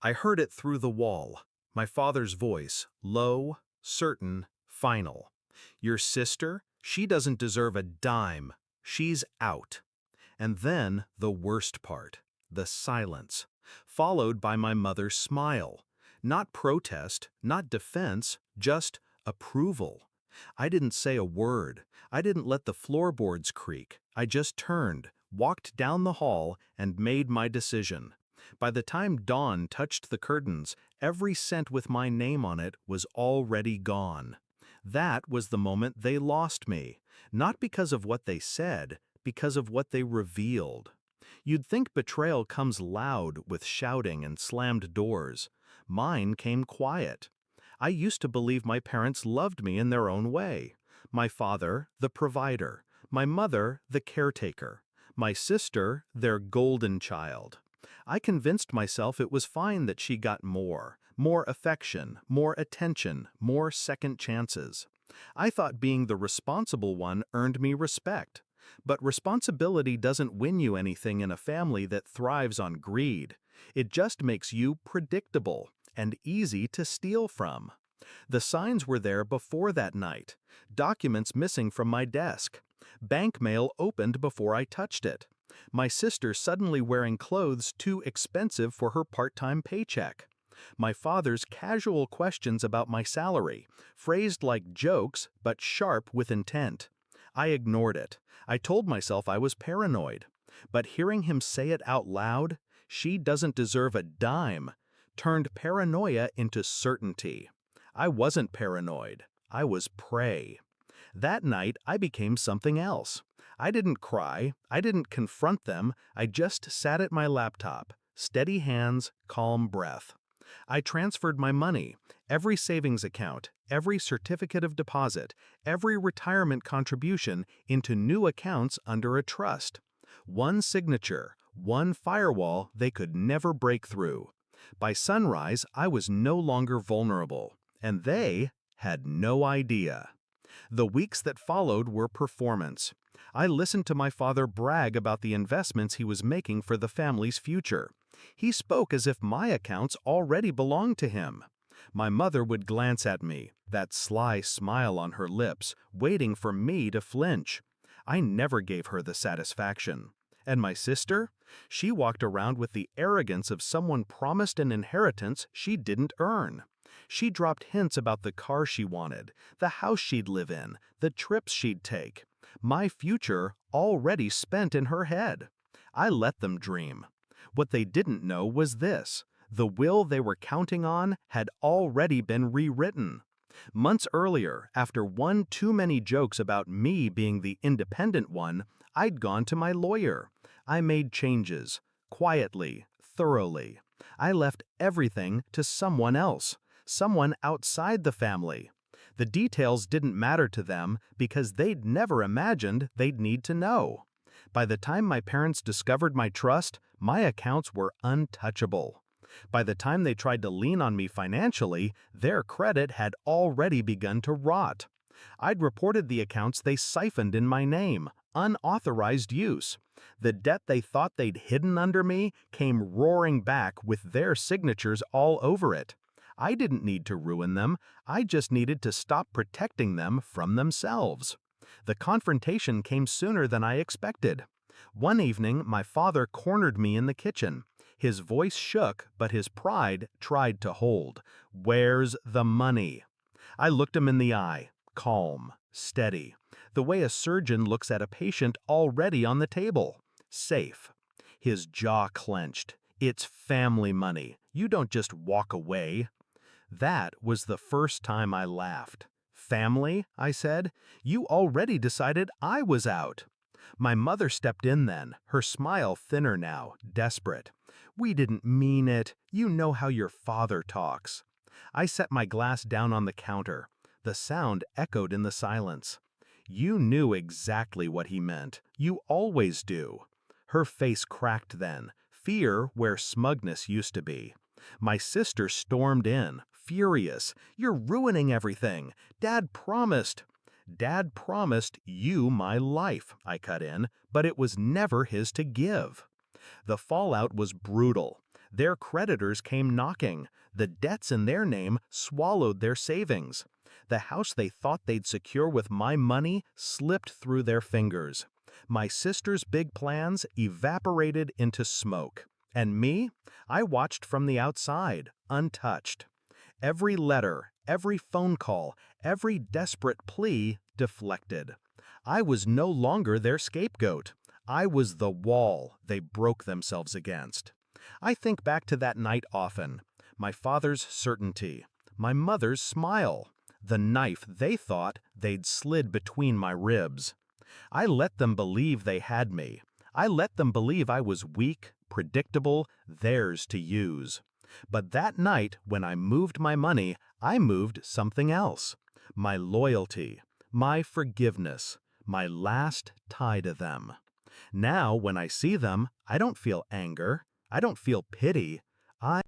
I heard it through the wall, my father's voice, low, certain, final. Your sister, she doesn't deserve a dime. She's out. And then the worst part, the silence, followed by my mother's smile. Not protest, not defense, just approval. I didn't say a word. I didn't let the floorboards creak. I just turned, walked down the hall, and made my decision. By the time dawn touched the curtains, every cent with my name on it was already gone. That was the moment they lost me, not because of what they said, because of what they revealed. You'd think betrayal comes loud with shouting and slammed doors. Mine came quiet. I used to believe my parents loved me in their own way. My father, the provider. My mother, the caretaker. My sister, their golden child. I convinced myself it was fine that she got more affection, more attention, more second chances. I thought being the responsible one earned me respect. But responsibility doesn't win you anything in a family that thrives on greed. It just makes you predictable and easy to steal from. The signs were there before that night. Documents missing from my desk. Bank mail opened before I touched it. My sister suddenly wearing clothes too expensive for her part-time paycheck. My father's casual questions about my salary, phrased like jokes but sharp with intent. I ignored it. I told myself I was paranoid. But hearing him say it out loud, "She doesn't deserve a dime," turned paranoia into certainty. I wasn't paranoid. I was prey. That night, I became something else. I didn't cry. I didn't confront them. I just sat at my laptop. Steady hands, calm breath. I transferred my money, every savings account, every certificate of deposit, every retirement contribution into new accounts under a trust. One signature, one firewall they could never break through. By sunrise, I was no longer vulnerable, and they had no idea. The weeks that followed were performance. I listened to my father brag about the investments he was making for the family's future. He spoke as if my accounts already belonged to him. My mother would glance at me, that sly smile on her lips, waiting for me to flinch. I never gave her the satisfaction. And my sister? She walked around with the arrogance of someone promised an inheritance she didn't earn. She dropped hints about the car she wanted, the house she'd live in, the trips she'd take. My future already spent in her head. I let them dream. What they didn't know was this: the will they were counting on had already been rewritten. Months earlier, after one too many jokes about me being the independent one, I'd gone to my lawyer. I made changes, quietly, thoroughly. I left everything to someone else, someone outside the family. The details didn't matter to them because they'd never imagined they'd need to know. By the time my parents discovered my trust, my accounts were untouchable. By the time they tried to lean on me financially, their credit had already begun to rot. I'd reported the accounts they siphoned in my name, unauthorized use. The debt they thought they'd hidden under me came roaring back with their signatures all over it. I didn't need to ruin them. I just needed to stop protecting them from themselves. The confrontation came sooner than I expected. One evening, my father cornered me in the kitchen. His voice shook, but his pride tried to hold. "Where's the money?" I looked him in the eye, calm, steady, the way a surgeon looks at a patient already on the table. Safe. His jaw clenched. "It's family money. You don't just walk away." That was the first time I laughed. "Family?" I said. "You already decided I was out." My mother stepped in then, her smile thinner now, desperate. "We didn't mean it. You know how your father talks." I set my glass down on the counter. The sound echoed in the silence. "You knew exactly what he meant. You always do." Her face cracked then, fear where smugness used to be. My sister stormed in, furious. "You're ruining everything. Dad promised." "Dad promised you my life," I cut in, "but it was never his to give." The fallout was brutal. Their creditors came knocking. The debts in their name swallowed their savings. The house they thought they'd secure with my money slipped through their fingers. My sister's big plans evaporated into smoke. And me? I watched from the outside, untouched. Every letter, every phone call, every desperate plea deflected. I was no longer their scapegoat. I was the wall they broke themselves against. I think back to that night often. My father's certainty, my mother's smile, the knife they thought they'd slid between my ribs. I let them believe they had me. I let them believe I was weak, predictable, theirs to use. But that night, when I moved my money, I moved something else. My loyalty, my forgiveness, my last tie to them. Now, when I see them, I don't feel anger. I don't feel pity. I